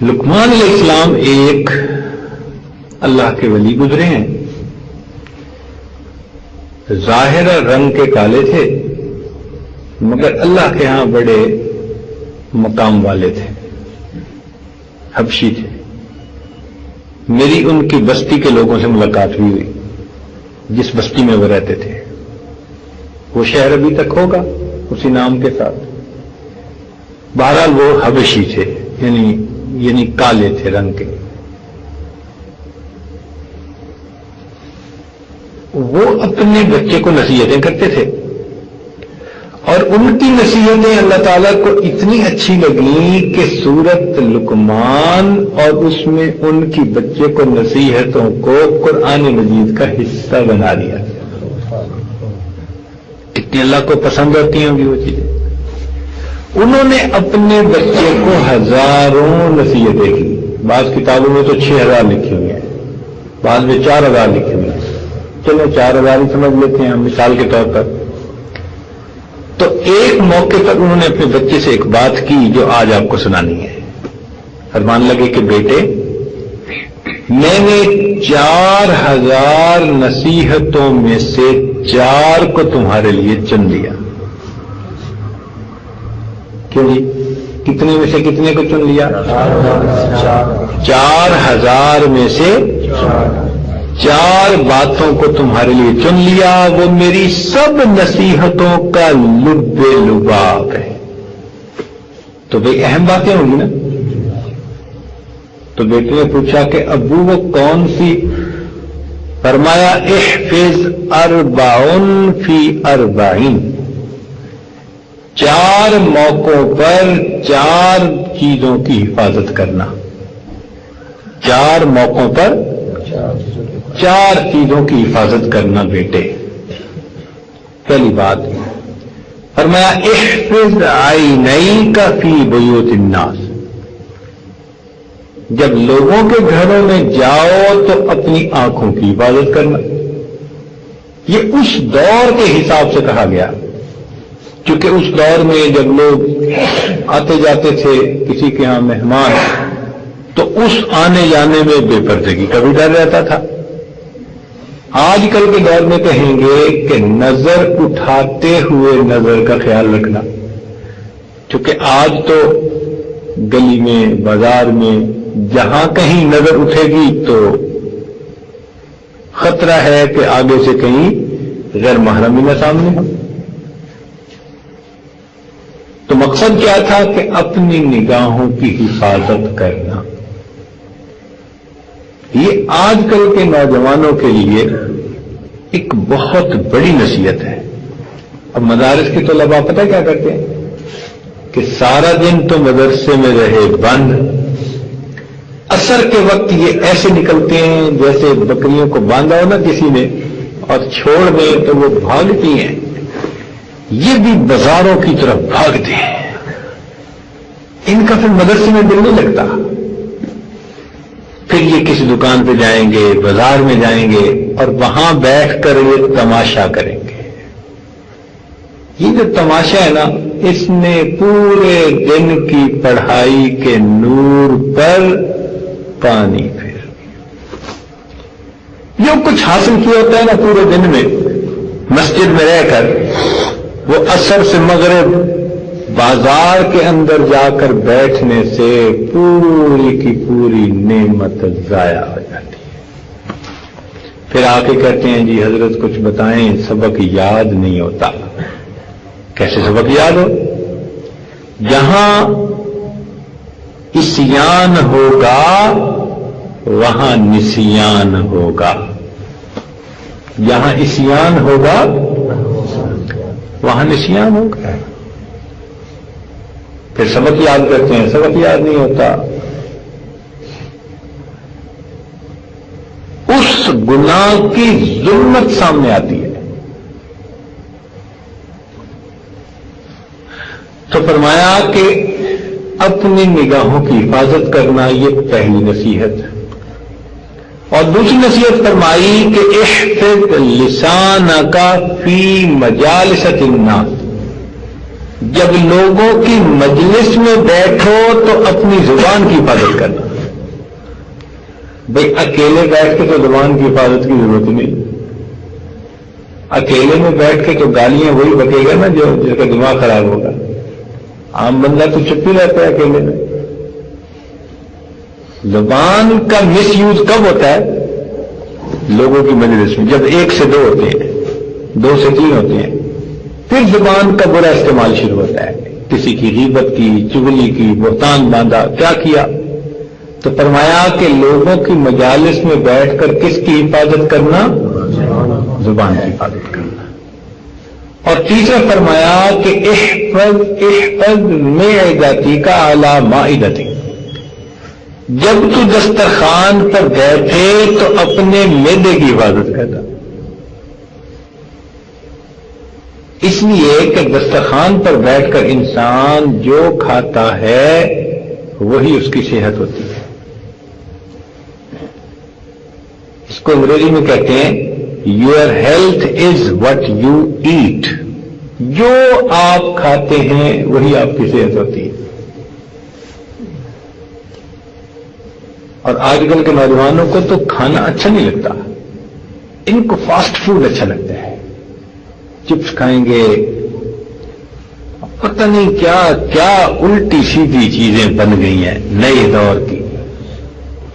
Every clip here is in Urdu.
لقمان علیہ السلام ایک اللہ کے ولی گزرے ہیں. ظاہر رنگ کے کالے تھے مگر اللہ کے ہاں بڑے مقام والے تھے. حبشی تھے. میری ان کی بستی کے لوگوں سے ملاقات بھی ہوئی جس بستی میں وہ رہتے تھے. وہ شہر ابھی تک ہوگا اسی نام کے ساتھ. بہرحال وہ حبشی تھے یعنی کالے تھے رنگ کے. وہ اپنے بچے کو نصیحتیں کرتے تھے اور ان کی نصیحتیں اللہ تعالیٰ کو اتنی اچھی لگیں کہ سورت لقمان اور اس میں ان کی بچے کو نصیحتوں کو قرآن مجید کا حصہ بنا دیا. کتنی اللہ کو پسند ہوتی ہیں وہ چیزیں. انہوں نے اپنے بچے کو ہزاروں نصیحتیں کی. بعض کتابوں میں تو 6000 لکھی ہوئی ہیں, بعض میں 4000 لکھی ہوئی ہیں. چلو 4000 ہی سمجھ لیتے ہیں ہم مثال کے طور پر. تو ایک موقع پر انہوں نے اپنے بچے سے ایک بات کی جو آج آپ کو سنانی ہے. فرمان لگے کہ بیٹے میں نے 4000 نصیحتوں میں سے 4 کو تمہارے لیے چن لیا. کیوں جی؟ کتنے میں سے کتنے کو چن لیا؟ 4000 میں سے 4 باتوں کو تمہارے لیے چن لیا. وہ میری سب نصیحتوں کا لب لباب ہے. تو بھئی اہم باتیں ہوں گی نا. تو بیٹے نے پوچھا کہ ابو وہ کون سی؟ فرمایا احفظ 40 فی 40. 4 موقعوں پر 4 چیزوں کی حفاظت کرنا. 4 موقعوں پر 4 چیزوں کی حفاظت کرنا بیٹے. پہلی بات فرمایا احفظ عینیک فی بیوت الناس. جب لوگوں کے گھروں میں جاؤ تو اپنی آنکھوں کی حفاظت کرنا. یہ اس دور کے حساب سے کہا گیا کیونکہ اس دور میں جب لوگ آتے جاتے تھے کسی کے ہاں مہمان تو اس آنے جانے میں بے پردگی کا بھی ڈر رہتا تھا. آج کل کے دور میں کہیں گے کہ نظر اٹھاتے ہوئے نظر کا خیال رکھنا. کیونکہ آج تو گلی میں بازار میں جہاں کہیں نظر اٹھے گی تو خطرہ ہے کہ آگے سے کہیں غیر محرمی نہ سامنے ہو. تو مقصد کیا تھا کہ اپنی نگاہوں کی حفاظت کرنا. یہ آج کل کے نوجوانوں کے لیے ایک بہت بڑی نصیحت ہے. اب مدارس کے طلباء پتہ کیا کرتے ہیں کہ سارا دن تو مدرسے میں رہے بند, عصر کے وقت یہ ایسے نکلتے ہیں جیسے بکریوں کو باندھا ہو نا کسی نے اور چھوڑ دیں تو وہ بھاگتی ہیں. یہ بھی بازاروں کی طرف بھاگتے ہیں. ان کا پھر مدرسے میں دل نہیں لگتا. پھر یہ کسی دکان پہ جائیں گے, بازار میں جائیں گے اور وہاں بیٹھ کر یہ تماشا کریں گے. یہ جو تماشا ہے نا اس نے پورے دن کی پڑھائی کے نور پر پانی پھیر. جو کچھ حاصل کیا ہوتا ہے نا پورے دن میں مسجد میں رہ کر, وہ عصر سے مغرب بازار کے اندر جا کر بیٹھنے سے پوری کی پوری نعمت ضائع ہو جاتی ہے. پھر آ کے کہتے ہیں جی حضرت کچھ بتائیں, سبق یاد نہیں ہوتا. کیسے سبق یاد ہو؟ جہاں عصیان ہوگا وہاں نسیان ہوگا. جہاں عصیان ہوگا وہاں نسیان ہوگا. پھر سبق یاد کرتے ہیں, سبق یاد نہیں ہوتا. اس گناہ کی ظلمت سامنے آتی ہے. تو فرمایا کہ اپنی نگاہوں کی حفاظت کرنا یہ پہلی نصیحت. اور دوسری نصیحت فرمائی کہ احفظ لسانک فی مجالس الناس. جب لوگوں کی مجلس میں بیٹھو تو اپنی زبان کی حفاظت کرنا. بھئی اکیلے بیٹھ کے تو زبان کی حفاظت کی ضرورت نہیں. اکیلے میں بیٹھ کے تو گالیاں وہی بکے گا نا جس کا دماغ خراب ہوگا. عام بندہ تو چپ ہی رہتا ہے اکیلے میں. زبان کا مس یوز کب ہوتا ہے؟ لوگوں کی مجلس میں، جب 1 سے 2 ہوتے ہیں، 2 سے 3 ہوتے ہیں، پھر زبان کا برا استعمال شروع ہوتا ہے. کسی کی غیبت کی، چغلی کی، بہتان باندھا، کیا کیا. تو فرمایا کہ لوگوں کی مجالس میں بیٹھ کر کس کی حفاظت کرنا؟ زبان کی حفاظت کرنا. اور تیسرا فرمایا کہ احفظ معدتی کا اعلی مائدتی. جب تو دسترخوان پر بیٹھے تو اپنے معدے کی حفاظت کرنا. اس لیے کہ دسترخوان پر بیٹھ کر انسان جو کھاتا ہے وہی اس کی صحت ہوتی ہے. اس کو انگریزی میں کہتے ہیں your health is what you eat. جو آپ کھاتے ہیں وہی آپ کی صحت ہوتی ہے. اور آج کل کے نوجوانوں کو تو کھانا اچھا نہیں لگتا، ان کو فاسٹ فوڈ اچھا لگتا ہے. چپس کھائیں گے، پتہ نہیں کیا کیا الٹی سیدھی چیزیں بن گئی ہیں نئے دور کی.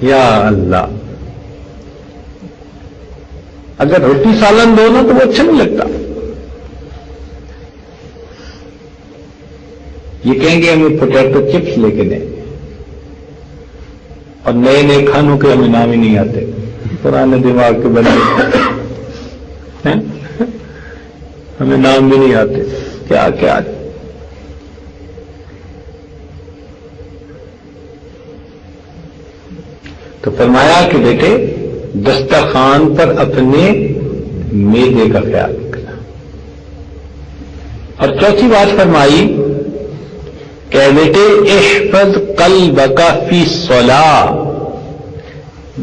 یا اللہ، اگر روٹی سالن دو نا تو وہ اچھا نہیں لگتا. یہ کہیں گے ہمیں پوٹیٹو چپس لے کے دیں، اور نئے نئے کھانوں کے ہمیں نام ہی نہیں آتے، پرانے دماغ کے بنے ہمیں نام بھی نہیں آتے. کیا کیا تو فرمایا کہ بیٹے دسترخوان پر اپنے میدے کا خیال رکھنا. اور چوتھی بات فرمائی کہ بیٹے احفظ قلبک فی الصلاۃ.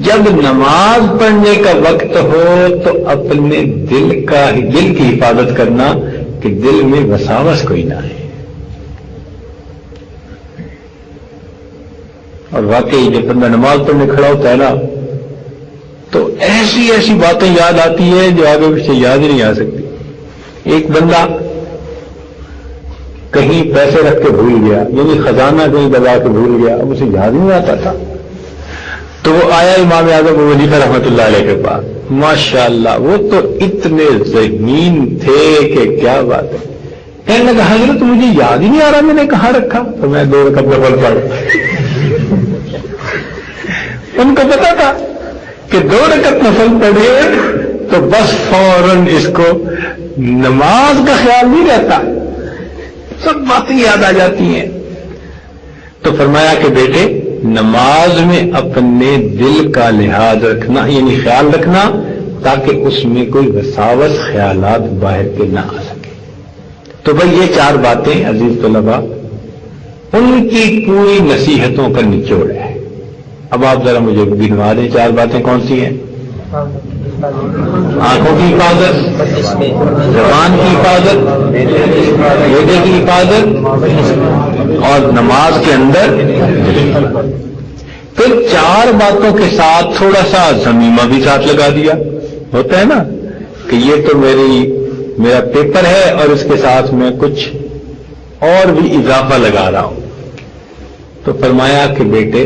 جب نماز پڑھنے کا وقت ہو تو اپنے دل کی حفاظت کرنا کہ دل میں وساوس کوئی نہ ہے. اور واقعی جب بندہ نماز پڑھنے کھڑا ہوتا ہے نا تو ایسی ایسی باتیں یاد آتی ہیں جو آگے پیچھے یاد ہی نہیں آ سکتی. ایک بندہ کہیں پیسے رکھ کے بھول گیا، یعنی خزانہ کہیں دبا کے بھول گیا، اب اسے یاد نہیں آتا تھا. تو وہ آیا امام اعظم ابو حنیفہ رحمۃ اللہ علیہ کے پاس. ماشاءاللہ وہ تو اتنے ذہین تھے کہ کیا بات ہے. کہنے لگا حضرت مجھے یاد ہی نہیں آ رہا میں نے کہاں رکھا. تو میں 2 رکعت نفل پڑھا. ان کو پتا تھا کہ 2 رکعت نفل پڑھے تو بس فوراً اس کو نماز کا خیال نہیں رہتا، سب باتیں یاد آ جاتی ہیں. تو فرمایا کہ بیٹے نماز میں اپنے دل کا لحاظ رکھنا، یعنی خیال رکھنا، تاکہ اس میں کوئی وساوس خیالات باہر کے نہ آ سکے. تو بھائی یہ 4 باتیں عزیز طلباء ان کی پوری نصیحتوں کا نچوڑ ہے. اب آپ ذرا مجھے گنوا دیں 4 باتیں کون سی ہیں؟ آنکھوں کی حفاظت، زبان کی حفاظت، معدے کی حفاظت، اور نماز کے اندر. پھر 4 باتوں کے ساتھ تھوڑا سا ضمیمہ بھی ساتھ لگا دیا. ہوتا ہے نا کہ یہ تو میرا پیپر ہے اور اس کے ساتھ میں کچھ اور بھی اضافہ لگا رہا ہوں. تو فرمایا کہ بیٹے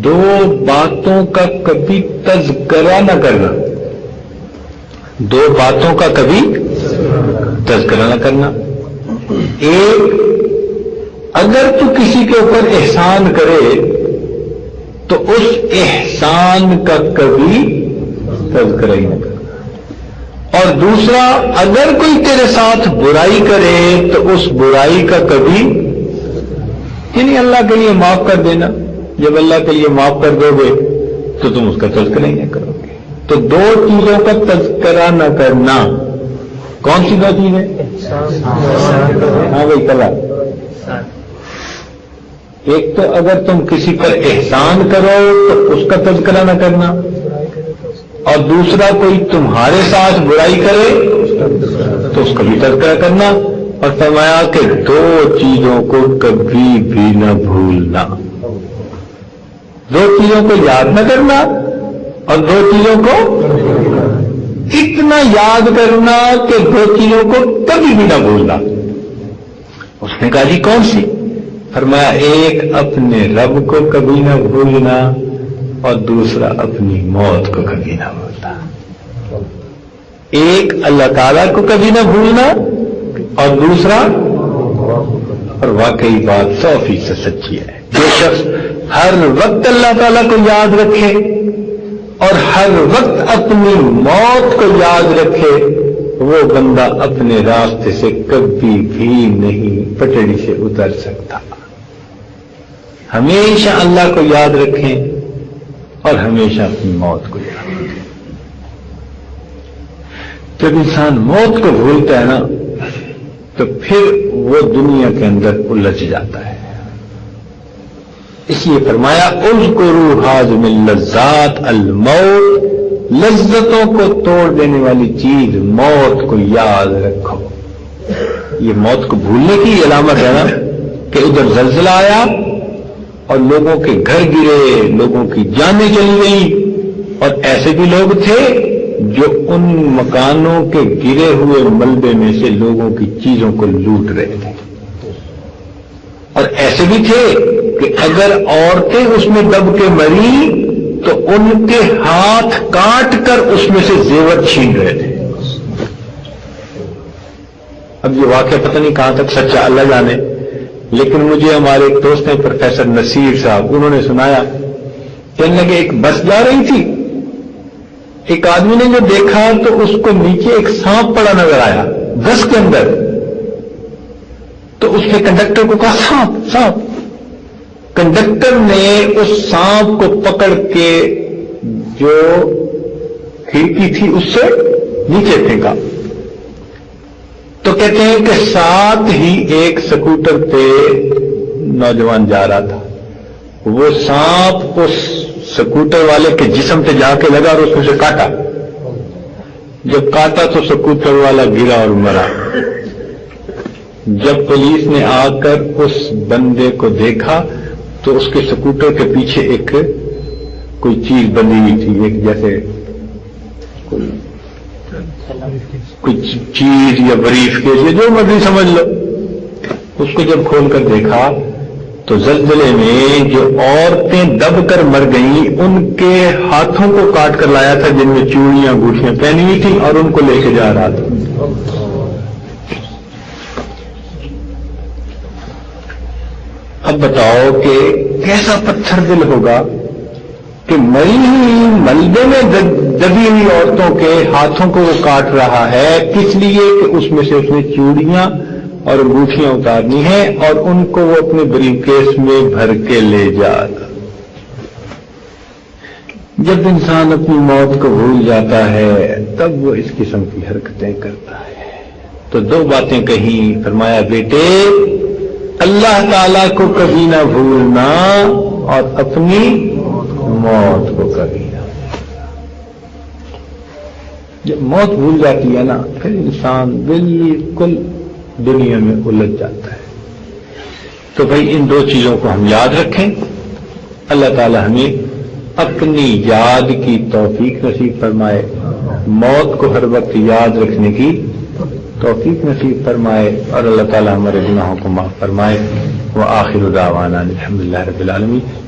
2 باتوں کا کبھی تذکرہ نہ کرنا. 2 باتوں کا کبھی تذکرہ نہ کرنا. ایک، اگر تو کسی کے اوپر احسان کرے تو اس احسان کا کبھی تذکرہ ہی نہ کرنا. اور دوسرا، اگر کوئی تیرے ساتھ برائی کرے تو اس برائی کا کبھی، یعنی اللہ کے لیے معاف کر دینا. جب اللہ کے لیے معاف کر دو گے تو تم اس کا تذکرہ ہی نہیں کرو گے. تو 2 چیزوں کا تذکرہ نہ کرنا. کون سی 2 چیزیں؟ ہاں بھائی کلا. ایک تو اگر تم کسی پر احسان کرو تو اس کا تذکرہ نہ کرنا، اور دوسرا کوئی تمہارے ساتھ برائی کرے تو اس کا بھی تذکرہ کرنا. اور فرمایا کہ دو چیزوں کو کبھی بھی نہ بھولنا، دو چیزوں کو یاد نہ کرنا اور دو چیزوں کو اتنا یاد کرنا کہ دو چیزوں کو کبھی بھی نہ بھولنا۔ اس نے کہا جی کون سی؟ فرمایا ایک اپنے رب کو کبھی نہ بھولنا اور دوسرا اپنی موت کو کبھی نہ بھولنا۔ ایک اللہ تعالیٰ کو کبھی نہ بھولنا اور دوسرا، اور واقعی بات 100% سچی ہے، جو شخص ہر وقت اللہ تعالیٰ کو یاد رکھے اور ہر وقت اپنی موت کو یاد رکھے، وہ بندہ اپنے راستے سے کبھی بھی نہیں پٹڑی سے اتر سکتا۔ ہمیشہ اللہ کو یاد رکھیں اور ہمیشہ اپنی موت کو یاد رکھیں۔ جب انسان موت کو بھولتا ہے نا تو پھر وہ دنیا کے اندر الجھ جاتا ہے۔ اس لیے فرمایا اذکروا حازم اللذات الموت، لذتوں کو توڑ دینے والی چیز موت کو یاد رکھو۔ یہ موت کو بھولنے کی علامت ہے نا کہ ادھر زلزلہ آیا اور لوگوں کے گھر گرے، لوگوں کی جانیں چلی گئیں، اور ایسے بھی لوگ تھے جو ان مکانوں کے گرے ہوئے ملبے میں سے لوگوں کی چیزوں کو لوٹ رہے تھے، اور ایسے بھی تھے کہ اگر عورتیں اس میں دب کے مری تو ان کے ہاتھ کاٹ کر اس میں سے زیور چھین رہے تھے۔ اب یہ واقعہ پتہ نہیں کہاں تک سچا اللہ جانے، لیکن مجھے ہمارے ایک دوست ہیں پروفیسر نصیر صاحب، انہوں نے سنایا، کہنے لگے ایک بس جا رہی تھی، ایک آدمی نے جو دیکھا تو اس کو نیچے ایک سانپ پڑا نظر آیا بس کے اندر، تو اس نے کنڈکٹر کو کہا سانپ سانپ۔ کنڈکٹر نے اس سانپ کو پکڑ کے جو کھڑکی تھی اس سے نیچے پھینکا، تو کہتے ہیں کہ ساتھ ہی ایک سکوٹر پہ نوجوان جا رہا تھا، وہ سانپ اس سکوٹر والے کے جسم پہ جا کے لگا اور اس میں سے کاٹا، جب کاٹا تو سکوٹر والا گرا اور مرا۔ جب پولیس نے آ کر اس بندے کو دیکھا تو اس کے سکوٹر کے پیچھے ایک کوئی چیز بندھی ہوئی تھی، ایک جیسے کچھ چیز یا بریف کے لیے جو مرضی سمجھ لو، اس کو جب کھول کر دیکھا تو زلزلے میں جو عورتیں دب کر مر گئیں ان کے ہاتھوں کو کاٹ کر لایا تھا، جن میں چوڑیاں انگوٹھیاں پہنی ہوئی تھیں، اور ان کو لے کے جا رہا تھا۔ اب بتاؤ کہ کیسا پتھر دل ہوگا کہ مری ہوئی ملبے میں دبی ہوئی عورتوں کے ہاتھوں کو وہ کاٹ رہا ہے، کس لیے کہ اس میں سے اس نے چوڑیاں اور انگوٹھیاں اتارنی ہیں اور ان کو وہ اپنے بریف کیس میں بھر کے لے جا رہا۔ جب انسان اپنی موت کو بھول جاتا ہے تب وہ اس قسم کی حرکتیں کرتا ہے۔ تو دو باتیں کہیں، فرمایا بیٹے اللہ تعالیٰ کو کبھی نہ بھولنا اور اپنی موت کو کبھی نہ۔ جب موت بھول جاتی ہے نا پھر انسان بالکل دنیا میں الجھ جاتا ہے۔ تو بھائی ان دو چیزوں کو ہم یاد رکھیں، اللہ تعالی ہمیں اپنی یاد کی توفیق نصیب فرمائے، موت کو ہر وقت یاد رکھنے کی توفیق نصیب فرمائے، اور اللہ تعالی ہمارے گناہوں کو معاف فرمائے۔ وآخر دعوانا الحمدللہ رب العالمین۔